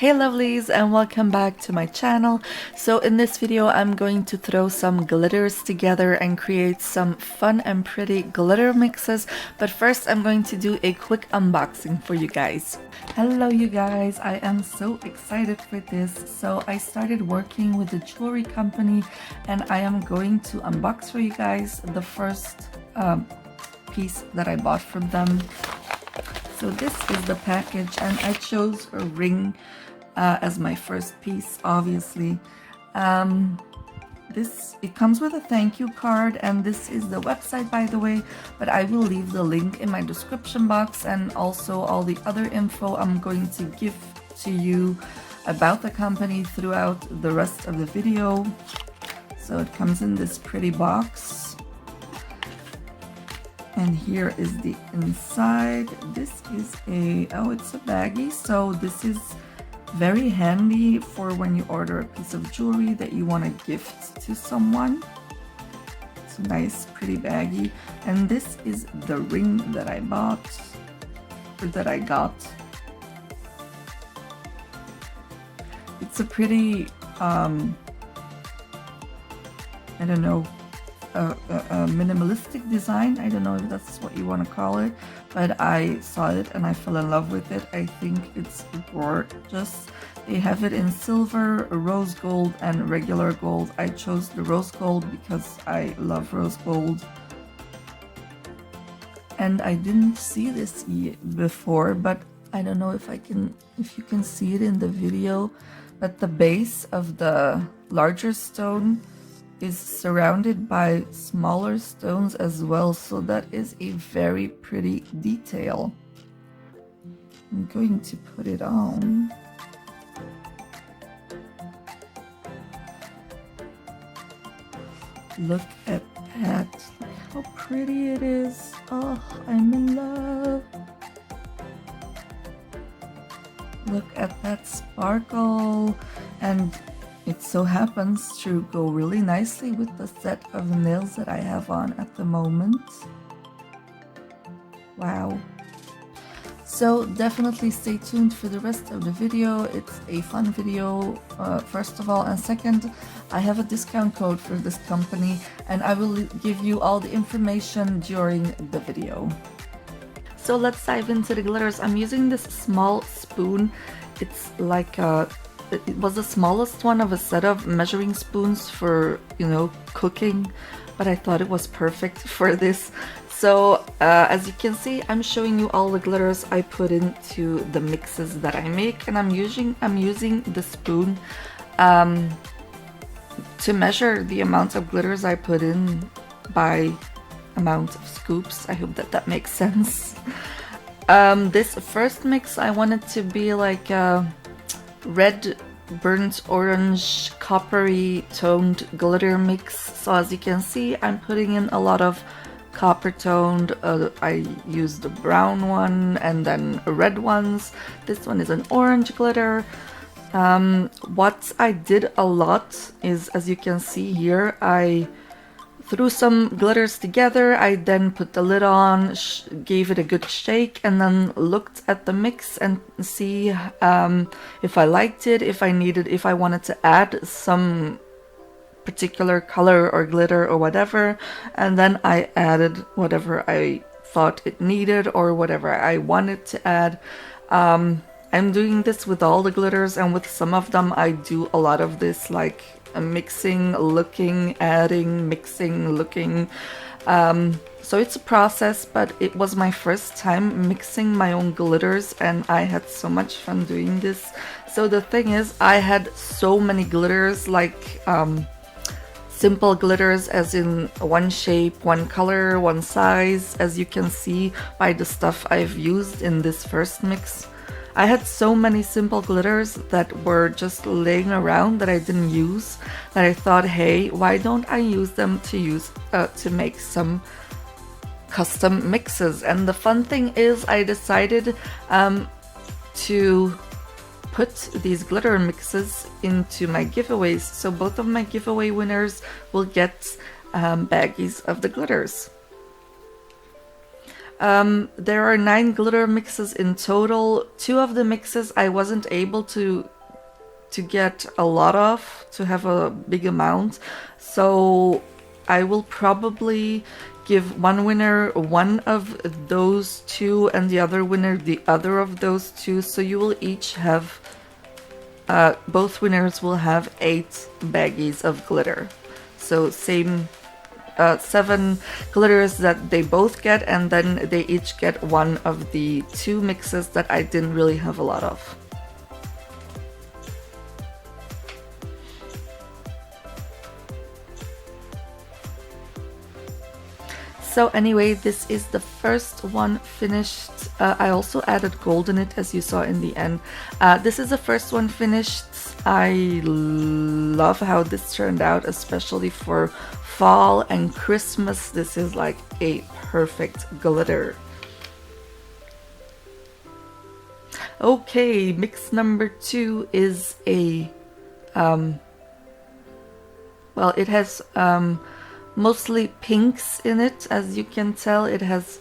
Hey lovelies, and welcome back to my channel. So in this video I'm going to throw some glitters together and create some fun and pretty glitter mixes, but first I'm going to do a quick unboxing for you guys. Hello you guys, I am so excited for this. So I started working with a jewelry company and I am going to unbox for you guys the first piece that I bought from them. So this is the package and I chose a ring as my first piece, obviously. It comes with a thank you card, and this is the website, by the way, but I will leave the link in my description box, and also all the other info I'm going to give to you about the company throughout the rest of the video. So it comes in this pretty box. And here is the inside. This is it's a baggie, so this is very handy for when you order a piece of jewelry that you want to gift to someone. It's a nice pretty baggie. And this is the ring that I bought, or that I got. It's a pretty I don't know, a minimalistic design. I don't know if that's what you want to call it, but I saw it and I fell in love with it. I think it's gorgeous. They have it in silver, rose gold, and regular gold. I chose the rose gold because I love rose gold. And I didn't see this before, but I don't know if you can see it in the video, but the base of the larger stone is surrounded by smaller stones as well, so that is a very pretty detail. I'm going to put it on. Look at that. Look how pretty it is. Oh, I'm in love. Look at that sparkle, and it so happens to go really nicely with the set of nails that I have on at the moment. Wow. So definitely stay tuned for the rest of the video. It's a fun video, first of all, and second, I have a discount code for this company and I will give you all the information during the video. So let's dive into the glitters. I'm using this small spoon. It's like it was the smallest one of a set of measuring spoons for, you know, cooking, but I thought it was perfect for this. So as you can see, I'm showing you all the glitters I put into the mixes that I make, and I'm using the spoon to measure the amount of glitters I put in by amount of scoops. I hope that makes sense. This first mix, I wanted to be like red, burnt orange, coppery toned glitter mix. So as you can see, I'm putting in a lot of copper toned. I used a brown one and then red ones. This one is an orange glitter. What I did a lot is, as you can see here, I threw some glitters together. I then put the lid on, gave it a good shake, and then looked at the mix and see if I liked it, if I wanted to add some particular color or glitter or whatever, and then I added whatever I thought it needed or whatever I wanted to add. I'm doing this with all the glitters, and with some of them I do a lot of this, like mixing, looking, adding, mixing, looking. So it's a process, but it was my first time mixing my own glitters and I had so much fun doing this. So the thing is, I had so many glitters, like simple glitters as in one shape, one color, one size, as you can see by the stuff I've used in this first mix. I had so many simple glitters that were just laying around that I didn't use, that I thought, hey, why don't I use them to make some custom mixes? And the fun thing is, I decided to put these glitter mixes into my giveaways, so both of my giveaway winners will get baggies of the glitters. There are 9 glitter mixes in total. 2 of the mixes I wasn't able to get a lot of, to have a big amount. So I will probably give one winner one of those 2 and the other winner the other of those 2. So you will each have, both winners will have 8 baggies of glitter. So same 7 glitters that they both get, and then they each get one of the 2 mixes that I didn't really have a lot of. So anyway, this is the first one finished. I also added gold in it, as you saw in the end. This is the first one finished. I love how this turned out, especially for fall and Christmas. This is like a perfect glitter. Okay, mix number 2 is a, well, it has mostly pinks in it. As you can tell, it has,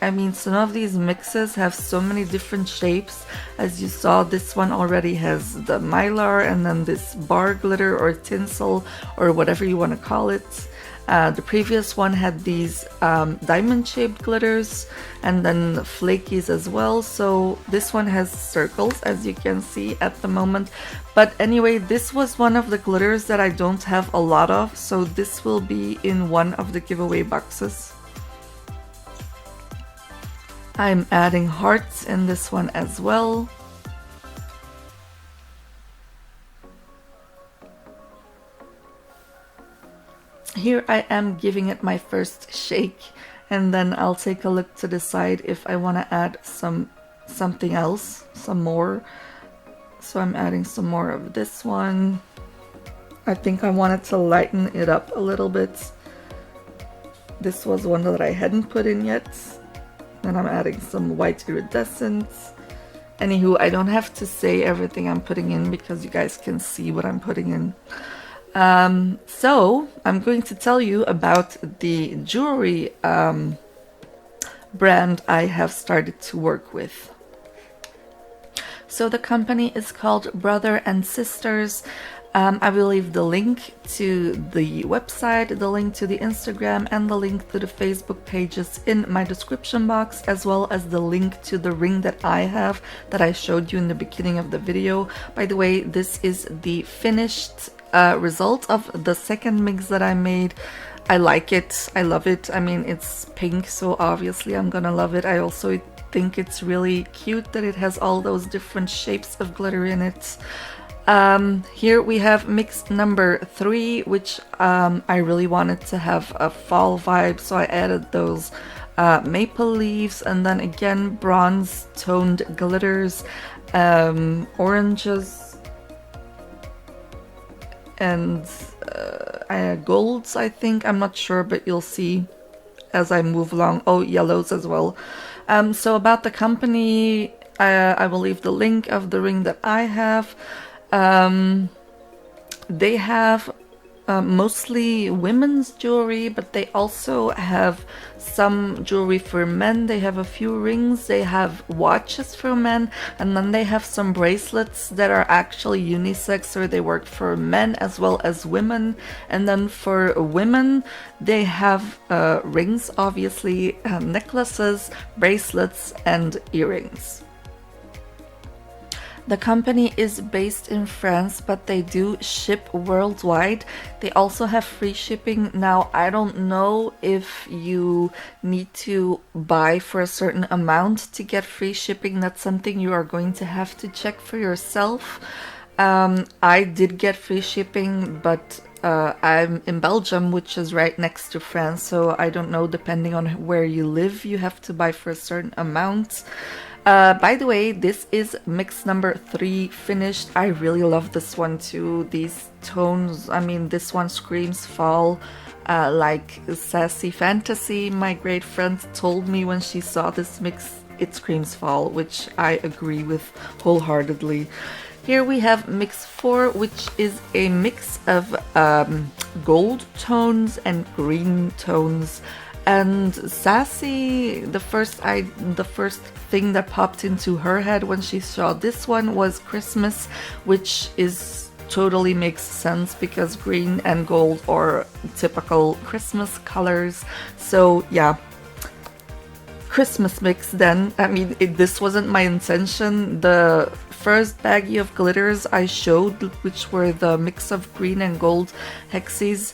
I mean, some of these mixes have so many different shapes. As you saw, this one already has the mylar, and then this bar glitter or tinsel or whatever you want to call it. The previous one had these diamond-shaped glitters and then flakies as well. So this one has circles, as you can see at the moment. But anyway, this was one of the glitters that I don't have a lot of, so this will be in one of the giveaway boxes. I'm adding hearts in this one as well. Here I am giving it my first shake, and then I'll take a look to decide if I want to add something else, some more. So I'm adding some more of this one. I think I wanted to lighten it up a little bit. This was one that I hadn't put in yet. And I'm adding some white iridescent. Anywho, I don't have to say everything I'm putting in because you guys can see what I'm putting in. So I'm going to tell you about the jewelry brand I have started to work with. So the company is called Brother and Sisters. I will leave the link to the website, the link to the Instagram, and the link to the Facebook pages in my description box, as well as the link to the ring that I have that I showed you in the beginning of the video. By the way, this is the finished result of the second mix that I made. I like it. I love it. I mean, it's pink, so obviously I'm gonna love it. I also think it's really cute that it has all those different shapes of glitter in it. Here we have mix number 3, which I really wanted to have a fall vibe, so I added those maple leaves, and then again bronze toned glitters, oranges, and golds, I think. I'm not sure, but you'll see as I move along. Oh, yellows as well. So about the company, I will leave the link of the ring that I have. They have mostly women's jewelry, but they also have some jewelry for men. They have a few rings, they have watches for men, and then they have some bracelets that are actually unisex, so they work for men as well as women. And then for women, they have rings, obviously, necklaces, bracelets, and earrings. The company is based in France, but they do ship worldwide. They also have free shipping. Now, I don't know if you need to buy for a certain amount to get free shipping. That's something you are going to have to check for yourself. I did get free shipping, but I'm in Belgium, which is right next to France, so I don't know, depending on where you live, you have to buy for a certain amount. By the way, this is mix number 3 finished. I really love this one too. These tones, I mean, this one screams fall, like Sassyfantasie. My great friend told me when she saw this mix, it screams fall, which I agree with wholeheartedly. Here we have mix 4, which is a mix of gold tones and green tones. And Sassy, the first thing that popped into her head when she saw this one was Christmas, which is totally makes sense because green and gold are typical Christmas colors. So yeah, Christmas mix then. I mean, this wasn't my intention. The first baggie of glitters I showed, which were the mix of green and gold hexes,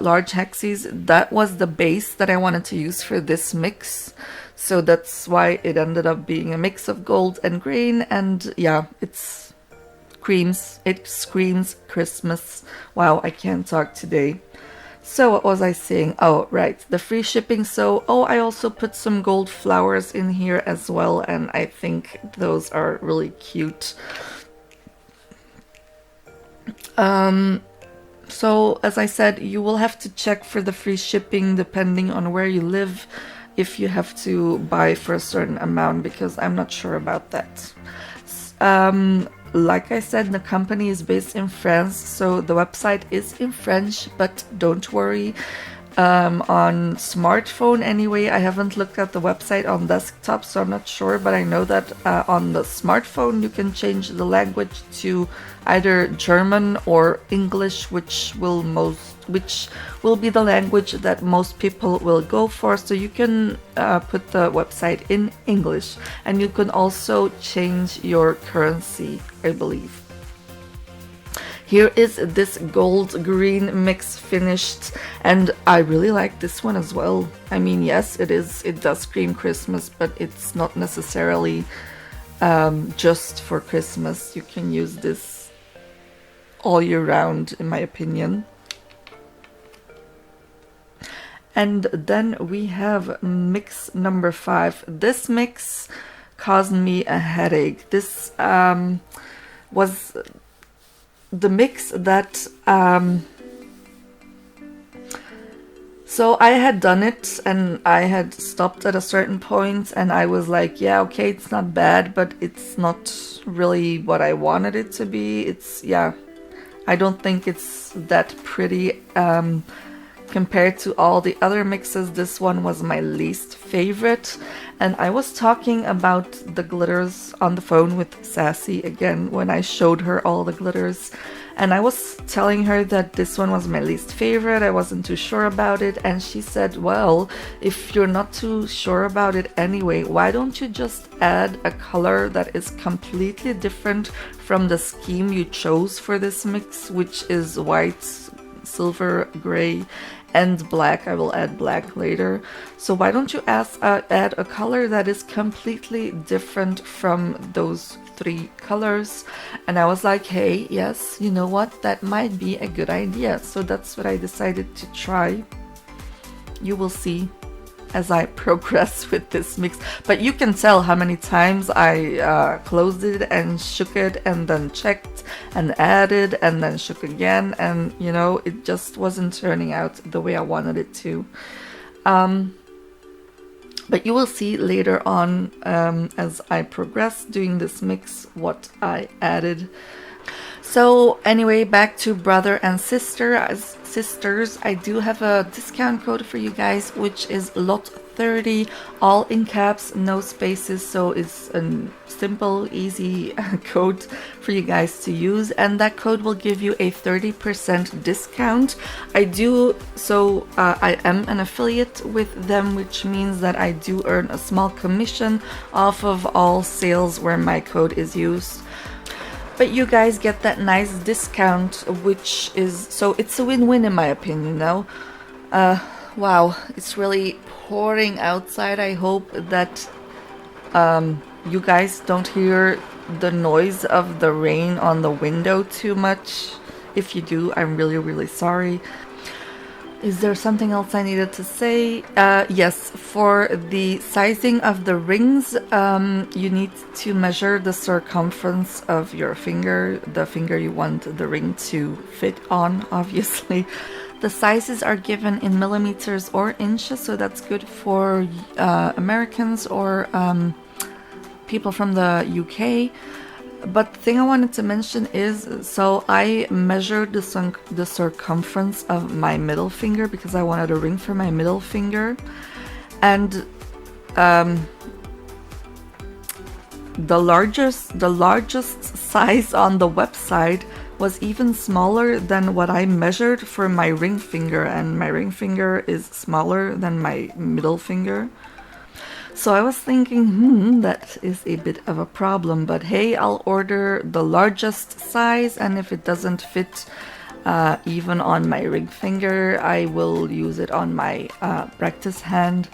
large hexes, that was the base that I wanted to use for this mix. So that's why it ended up being a mix of gold and green, and yeah, it screams Christmas. Wow, I can't talk today. So what was I saying? Oh, right, the free shipping. So, oh, I also put some gold flowers in here as well, and I think those are really cute. So, as I said, you will have to check for the free shipping depending on where you live, if you have to buy for a certain amount, because I'm not sure about that. Like I said, the company is based in France, so the website is in French, but don't worry. On smartphone anyway, I haven't looked at the website on desktop, so I'm not sure, but I know that on the smartphone you can change the language to either German or English, which will be the language that most people will go for. So you can put the website in English, and you can also change your currency, I believe. Here is this gold green mix finished, and I really like this one as well. I mean, yes, it does scream Christmas, but it's not necessarily just for Christmas. You can use this all year round, in my opinion. And then we have mix number 5. This mix caused me a headache. This was the mix that so I had done it and I had stopped at a certain point, and I was like, yeah, okay, it's not bad, but it's not really what I wanted it to be. It's, yeah, I don't think it's that pretty. Compared to all the other mixes, this one was my least favorite. And I was talking about the glitters on the phone with Sassy again when I showed her all the glitters. And I was telling her that this one was my least favorite. I wasn't too sure about it. And she said, well, if you're not too sure about it anyway, why don't you just add a color that is completely different from the scheme you chose for this mix, which is white, silver, gray, and black. I will add black later. So why don't you add a color that is completely different from those 3 colors? And I was like, hey, yes, you know what, that might be a good idea. So that's what I decided to try. You will see as I progress with this mix, but you can tell how many times I closed it and shook it and then checked and added and then shook again, and you know, it just wasn't turning out the way I wanted it to. But you will see later on as I progress doing this mix what I added. So anyway, back to brother and sisters, I do have a discount code for you guys, which is LOT30, all in caps, no spaces. So it's a simple, easy code for you guys to use, and that code will give you a 30% discount. I am an affiliate with them, which means that I do earn a small commission off of all sales where my code is used. But you guys get that nice discount, which is, so it's a win-win in my opinion, no? Wow, it's really pouring outside. I hope that you guys don't hear the noise of the rain on the window too much. If you do, I'm really, really sorry. Is there something else I needed to say? Yes, for the sizing of the rings, you need to measure the circumference of your finger, the finger you want the ring to fit on, obviously. The sizes are given in millimeters or inches, so that's good for Americans or people from the UK. But the thing I wanted to mention is, so I measured the circumference of my middle finger because I wanted a ring for my middle finger, and the largest size on the website was even smaller than what I measured for my ring finger, and my ring finger is smaller than my middle finger. So I was thinking, that is a bit of a problem, but hey, I'll order the largest size, and if it doesn't fit even on my ring finger, I will use it on my practice hand.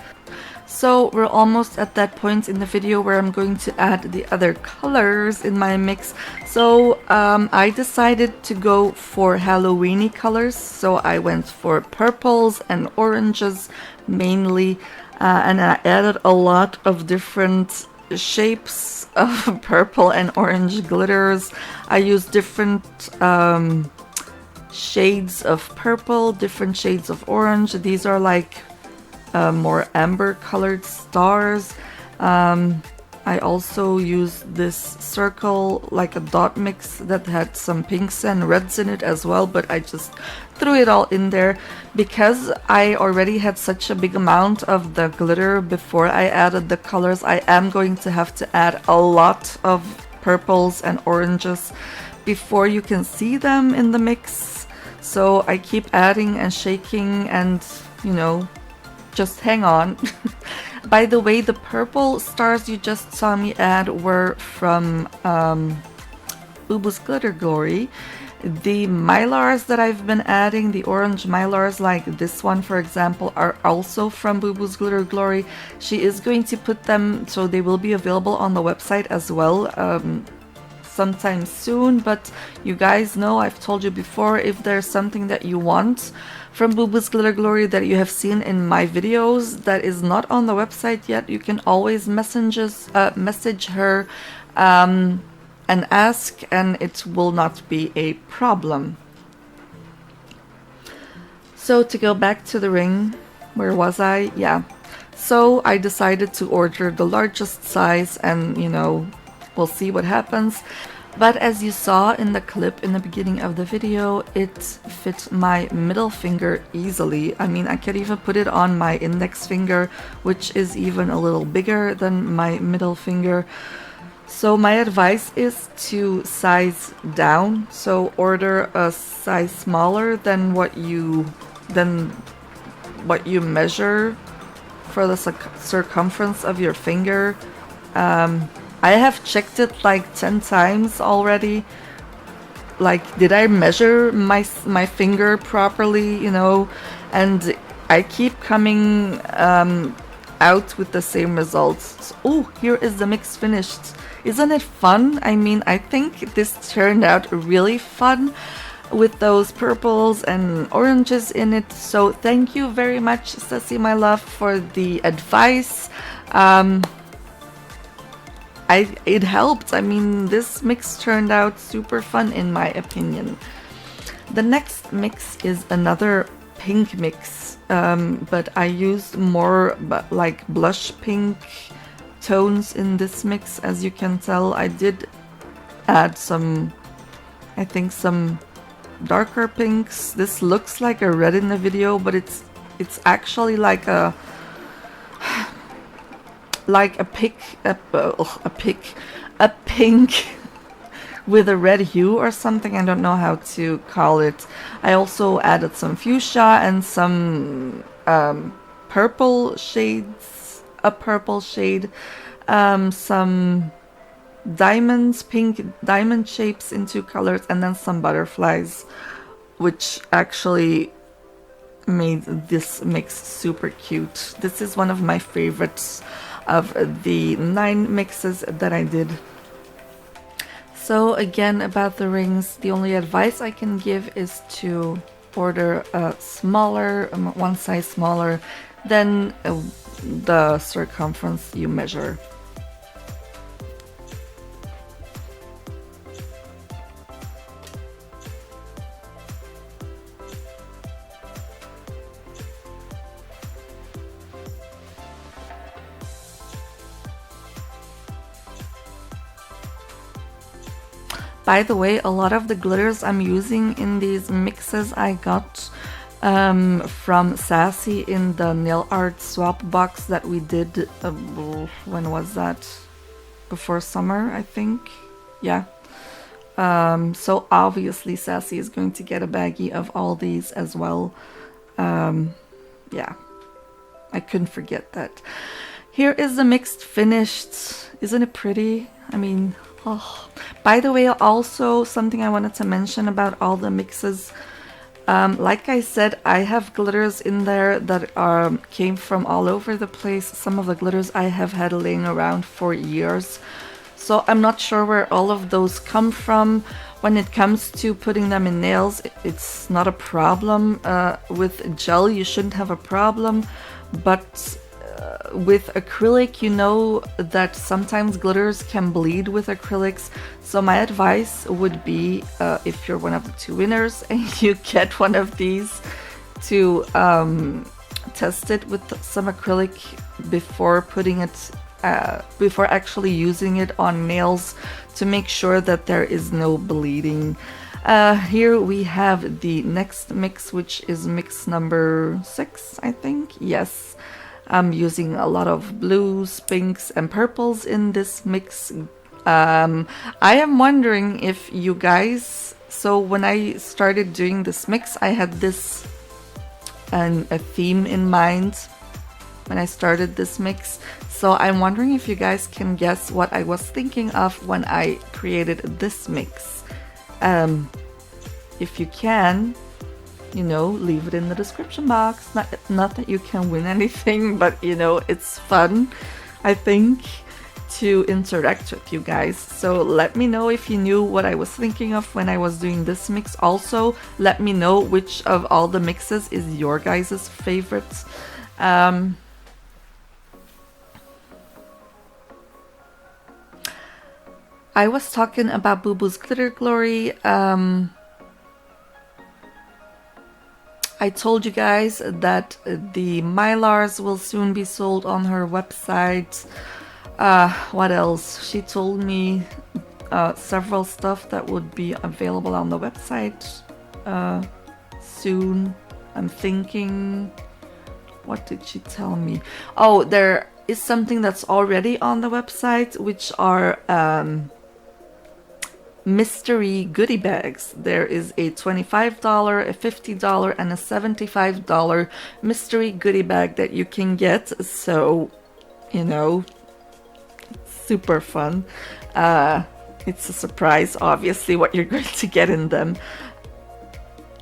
So we're almost at that point in the video where I'm going to add the other colors in my mix. So I decided to go for Halloweeny colors, so I went for purples and oranges mainly. And I added a lot of different shapes of purple and orange glitters. I used different shades of purple, different shades of orange. These are like more amber colored stars. I also used this circle, like a dot mix that had some pinks and reds in it as well, but I just threw it all in there because I already had such a big amount of the glitter before I added the colors. I am going to have to add a lot of purples and oranges before you can see them in the mix. So I keep adding and shaking and, you know, just hang on. By the way, the purple stars you just saw me add were from Boo Boo's Glitter Glory. The Mylars that I've been adding, the orange Mylars like this one for example, are also from Boo Boo's Glitter Glory. She is going to put them, so they will be available on the website as well sometime soon, but you guys know, I've told you before, if there's something that you want from Boo Boo's Glitter Glory that you have seen in my videos that is not on the website yet, you can always message her and ask, and it will not be a problem. So to go back to the ring, where was I? Yeah. So I decided to order the largest size, and you know, we'll see what happens. But as you saw in the clip in the beginning of the video, it fit my middle finger easily. I mean, I could even put it on my index finger, which is even a little bigger than my middle finger. So my advice is to size down. So order a size smaller than what you measure for the circumference of your finger. I have checked it like 10 times already. Like, did I measure my finger properly, you know? And I keep coming out with the same results. Oh, here is the mix finished. Isn't it fun? I mean, I think this turned out really fun with those purples and oranges in it. So thank you very much, Sassy, my love, for the advice. It helped. I mean, this mix turned out super fun in my opinion. The next mix is another pink mix, but I used more like blush pink tones in this mix. As you can tell, I did add some, I think, some darker pinks. This looks like a red in the video, but it's actually like a pink with a red hue or something. I don't know how to call it. I also added some fuchsia and some purple shades, a purple shade, some diamonds, pink diamond shapes in 2 colors, and then some butterflies, which actually made this mix super cute. This is one of my favorites of the 9 mixes that I did. So again, about the rings, the only advice I can give is to order a smaller, one size smaller than the circumference you measure. By the way, a lot of the glitters I'm using in these mixes I got from Sassy in the nail art swap box that we did, when was that? Before summer, I think. Yeah. So obviously Sassy is going to get a baggie of all these as well. Yeah, I couldn't forget that. Here is the mixed finished. Isn't it pretty? I mean, oh. By the way, also something I wanted to mention about all the mixes. Like I said, I have glitters in there that came from all over the place. Some of the glitters I have had laying around for years. So I'm not sure where all of those come from. When it comes to putting them in nails, it's not a problem. With gel, you shouldn't have a problem. But with acrylic, you know that sometimes glitters can bleed with acrylics. So my advice would be, if you're one of the 2 winners and you get one of these, to test it with some acrylic before putting it, before actually using it on nails, to make sure that there is no bleeding. Here we have the next mix, which is mix number 6, I think. Yes. I'm using a lot of blues, pinks, and purples in this mix. I am wondering if you guys... So when I started doing this mix, I had this a theme in mind when I started this mix. So I'm wondering if you guys can guess what I was thinking of when I created this mix. If you can, you know, leave it in the description box. Not that you can win anything, but you know, it's fun, I think, to interact with you guys. So let me know if you knew what I was thinking of when I was doing this mix. Also, let me know which of all the mixes is your guys' favorite. I was talking about Boo Boo's Glitter Glory. I told you guys that the Mylars will soon be sold on her website. What else? She told me several stuff that would be available on the website soon. I'm thinking, what did she tell me? Oh, there is something that's already on the website, which are mystery goodie bags. There is a $25, a $50, and a $75 mystery goodie bag that you can get. So, you know, super fun. It's a surprise, obviously, what you're going to get in them.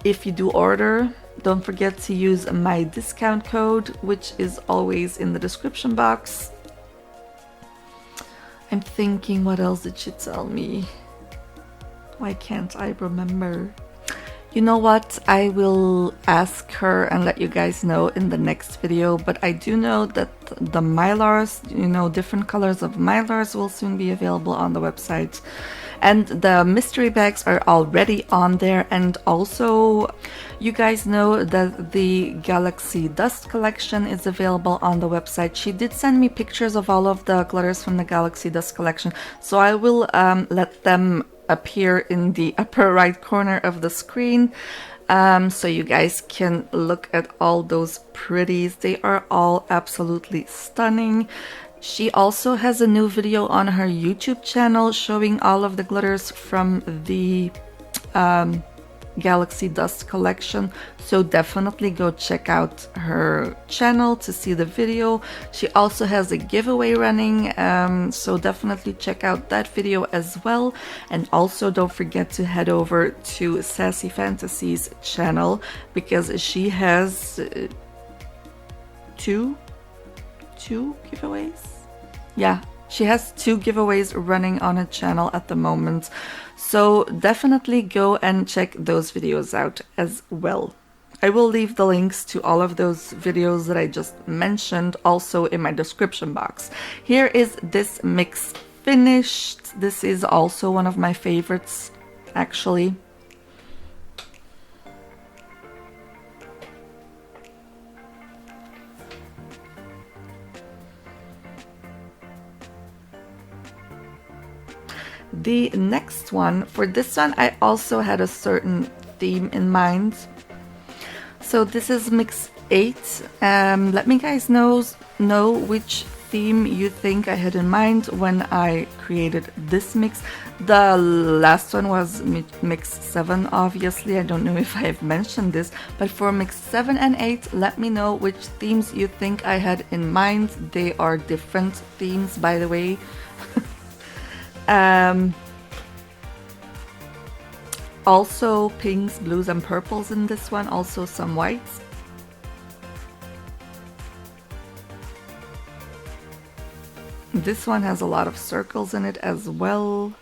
If you do order, don't forget to use my discount code, which is always in the description box. I'm thinking, what else did she tell me? Why can't I remember? You know what? I will ask her and let you guys know in the next video. But I do know that the Mylars, you know, different colors of Mylars will soon be available on the website. And the mystery bags are already on there. And also, you guys know that the Galaxy Dust collection is available on the website. She did send me pictures of all of the glitters from the Galaxy Dust collection. So I will let them appear in the upper right corner of the screen, so you guys can look at all those pretties. They are all absolutely stunning. She also has a new video on her YouTube channel showing all of the glitters from the Galaxy Dust collection, so definitely go check out her channel to see the video. She also has a giveaway running, so definitely check out that video as well. And also don't forget to head over to Sassyfantasie's channel, because she has two giveaways. Yeah, she has 2 giveaways running on her channel at the moment. So definitely go and check those videos out as well. I will leave the links to all of those videos that I just mentioned also in my description box. Here is this mix finished. This is also one of my favorites, actually. The next one, for this one, I also had a certain theme in mind. So this is mix 8. Let me guys know which theme you think I had in mind when I created this mix. The last one was mix 7, obviously. I don't know if I have mentioned this, but for mix 7 and 8, let me know which themes you think I had in mind. They are different themes, by the way. Also pinks, blues and purples in this one, also some whites. This one has a lot of circles in it as well.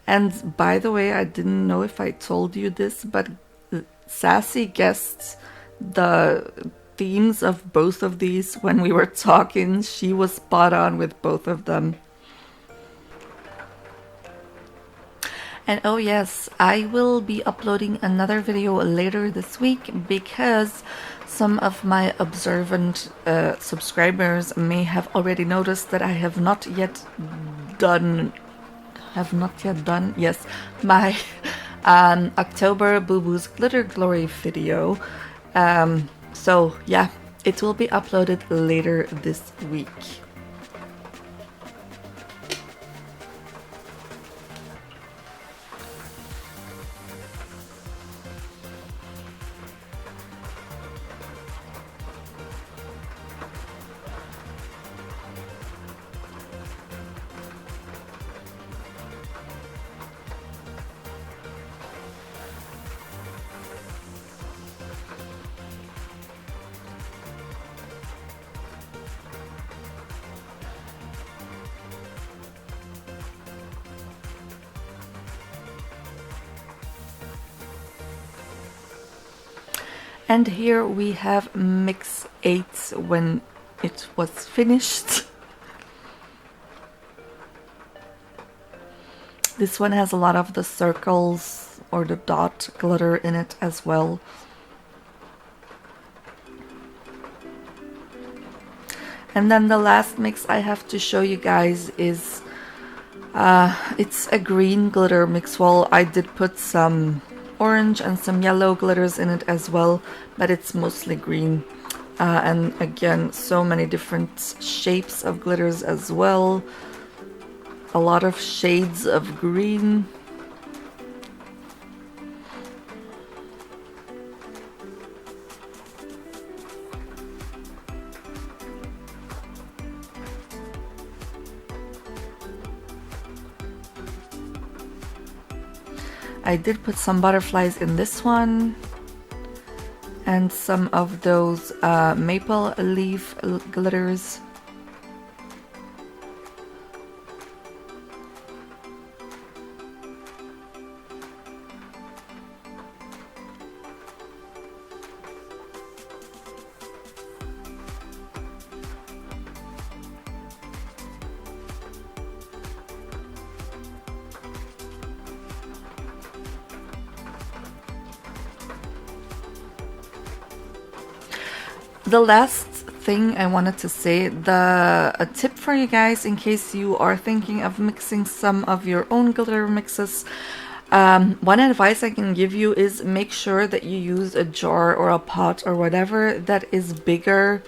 And by the way, I didn't know if I told you this, but Sassy guessed the themes of both of these when we were talking. She was spot on with both of them. And oh yes, I will be uploading another video later this week because some of my observant subscribers may have already noticed that I have not yet done yes, my October Boo Boo's Glitter Glory video. So yeah, it will be uploaded later this week. And here we have mix 8 when it was finished. This one has a lot of the circles or the dot glitter in it as well. And then the last mix I have to show you guys is it's a green glitter mix. Well, I did put some orange and some yellow glitters in it as well, but it's mostly green. And again, so many different shapes of glitters as well. A lot of shades of green. I did put some butterflies in this one and some of those maple leaf glitters. The last thing I wanted to say, a tip for you guys in case you are thinking of mixing some of your own glitter mixes. One advice I can give you is make sure that you use a jar or a pot or whatever that is bigger.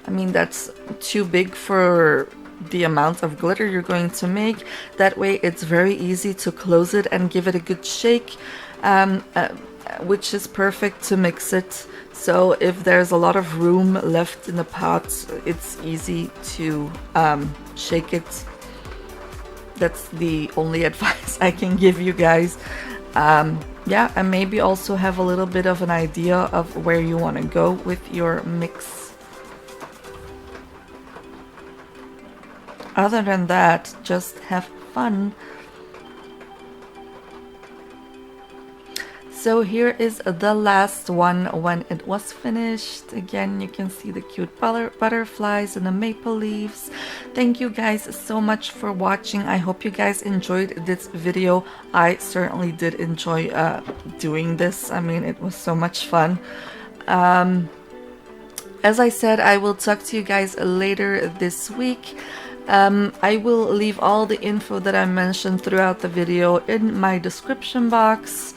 I mean, that's too big for the amount of glitter you're going to make. That way it's very easy to close it and give it a good shake, which is perfect to mix it. So if there's a lot of room left in the pot, it's easy to shake it. That's the only advice I can give you guys. Yeah, and maybe also have a little bit of an idea of where you want to go with your mix. Other than that, just have fun. So here is the last one when it was finished. Again, you can see the cute butterflies and the maple leaves. Thank you guys so much for watching. I hope you guys enjoyed this video. I certainly did enjoy doing this. I mean, it was so much fun. As I said, I will talk to you guys later this week. I will leave all the info that I mentioned throughout the video in my description box.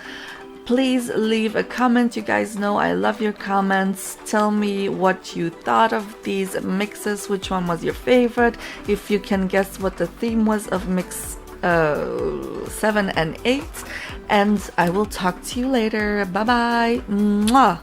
Please leave a comment. You guys know I love your comments. Tell me what you thought of these mixes, which one was your favorite, if you can guess what the theme was of mix 7 and 8, and I will talk to you later. Bye bye. Mwah.